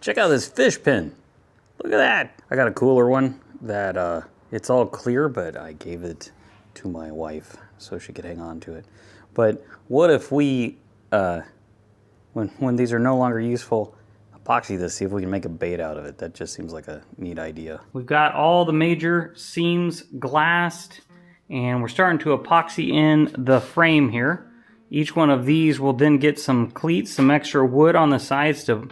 Check out this fish pen. Look at that. I got a cooler one that it's all clear, but I gave it to my wife so she could hang on to it. But what if we, when these are no longer useful, epoxy this, see if we can make a bait out of it. That just seems like a neat idea. We've got all the major seams glassed, and we're starting to epoxy in the frame here. Each one of these will then get some cleats, some extra wood on the sides to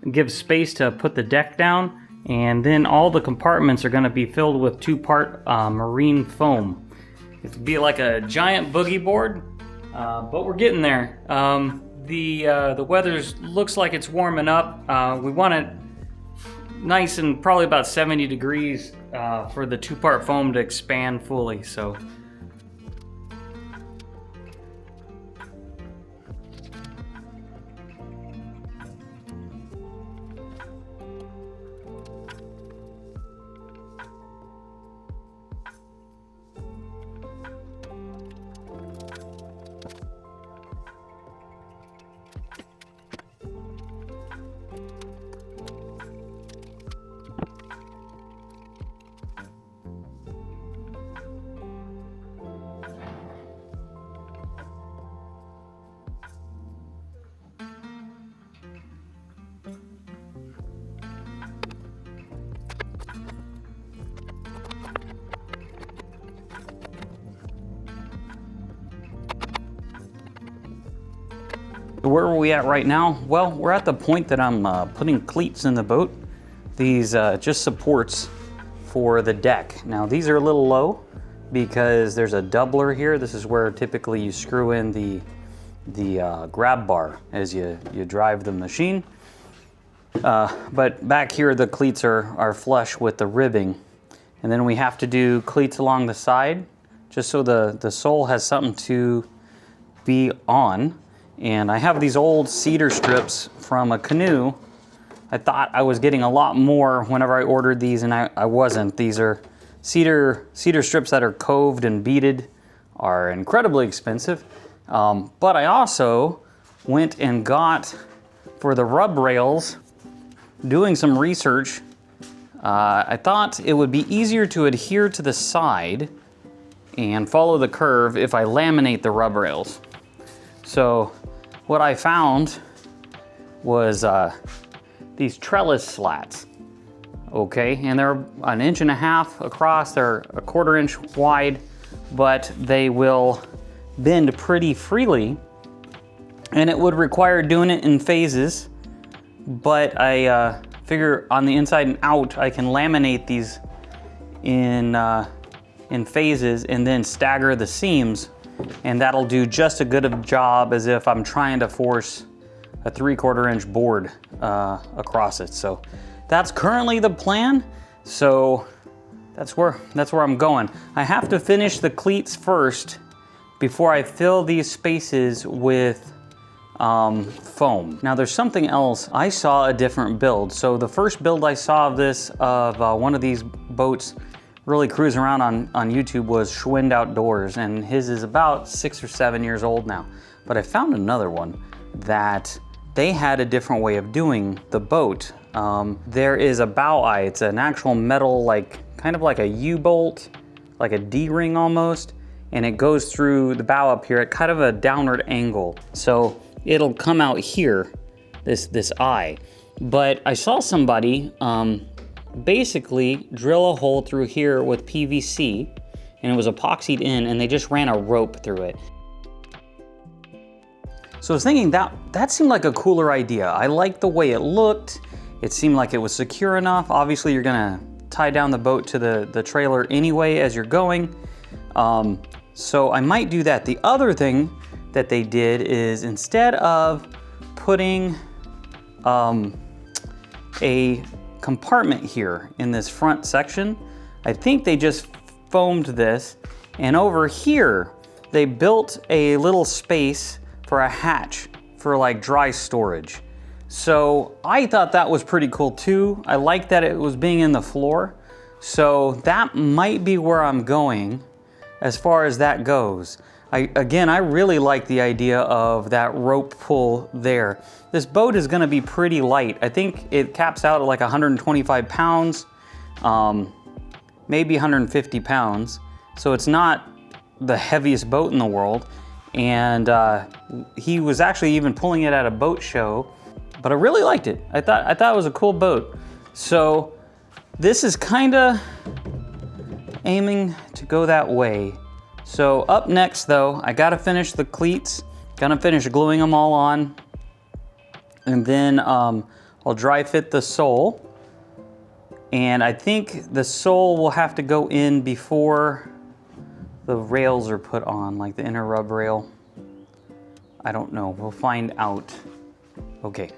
give space to put the deck down, and then all the compartments are going to be filled with 2-part marine foam. It'll be like a giant boogie board, but we're getting there. The weather looks like it's warming up. We want it nice and probably about 70 degrees for the 2-part foam to expand fully. So. Where are we at right now? Well, we're at the point that I'm putting cleats in the boat. These just supports for the deck. Now these are a little low because there's a doubler here. This is where typically you screw in the grab bar as you drive the machine. But back here the cleats are flush with the ribbing. And then we have to do cleats along the side just so the sole has something to be on. And I have these old cedar strips from a canoe. I thought I was getting a lot more whenever I ordered these, and I wasn't. These are cedar strips that are coved and beaded, are incredibly expensive. But I also went and got, for the rub rails, doing some research, I thought it would be easier to adhere to the side and follow the curve if I laminate the rub rails. So what I found was these trellis slats, okay? And they're 1.5 inches across, they're 1/4 inch wide, but they will bend pretty freely, and it would require doing it in phases, but I figure on the inside and out, I can laminate these in phases and then stagger the seams, and that'll do just as good of a job as if I'm trying to force a 3/4 inch board across it. So that's currently the plan. So that's where I'm going. I have to finish the cleats first before I fill these spaces with foam. Now there's something else. I saw a different build. So the first build I saw of this, of one of these boats really cruising around on YouTube, was Schwind Outdoors, and his is about 6 or 7 years old now. But I found another one that they had a different way of doing the boat. There is a bow eye. It's an actual metal, like kind of like a U-bolt, like a D-ring almost, and it goes through the bow up here at kind of a downward angle. So it'll come out here, this eye. But I saw somebody basically drill a hole through here with PVC, and it was epoxied in, and they just ran a rope through it. So I was thinking that seemed like a cooler idea. I liked the way it looked. It seemed like it was secure enough. Obviously you're gonna tie down the boat to the trailer anyway as you're going. So I might do that. The other thing that they did is, instead of putting a compartment here in this front section, I think they just foamed this, and over here they built a little space for a hatch for like dry storage. So I thought that was pretty cool too. I like that it was being in the floor. So that might be where I'm going as far as that goes. Again, I really like the idea of that rope pull there. This boat is gonna be pretty light. I think it caps out at like 125 pounds, maybe 150 pounds. So it's not the heaviest boat in the world. And he was actually even pulling it at a boat show, but I really liked it. I thought it was a cool boat. So this is kinda aiming to go that way. So up next though, I gotta finish the cleats, gonna finish gluing them all on, and then I'll dry fit the sole. And I think the sole will have to go in before the rails are put on, like the inner rub rail. I don't know, we'll find out. Okay.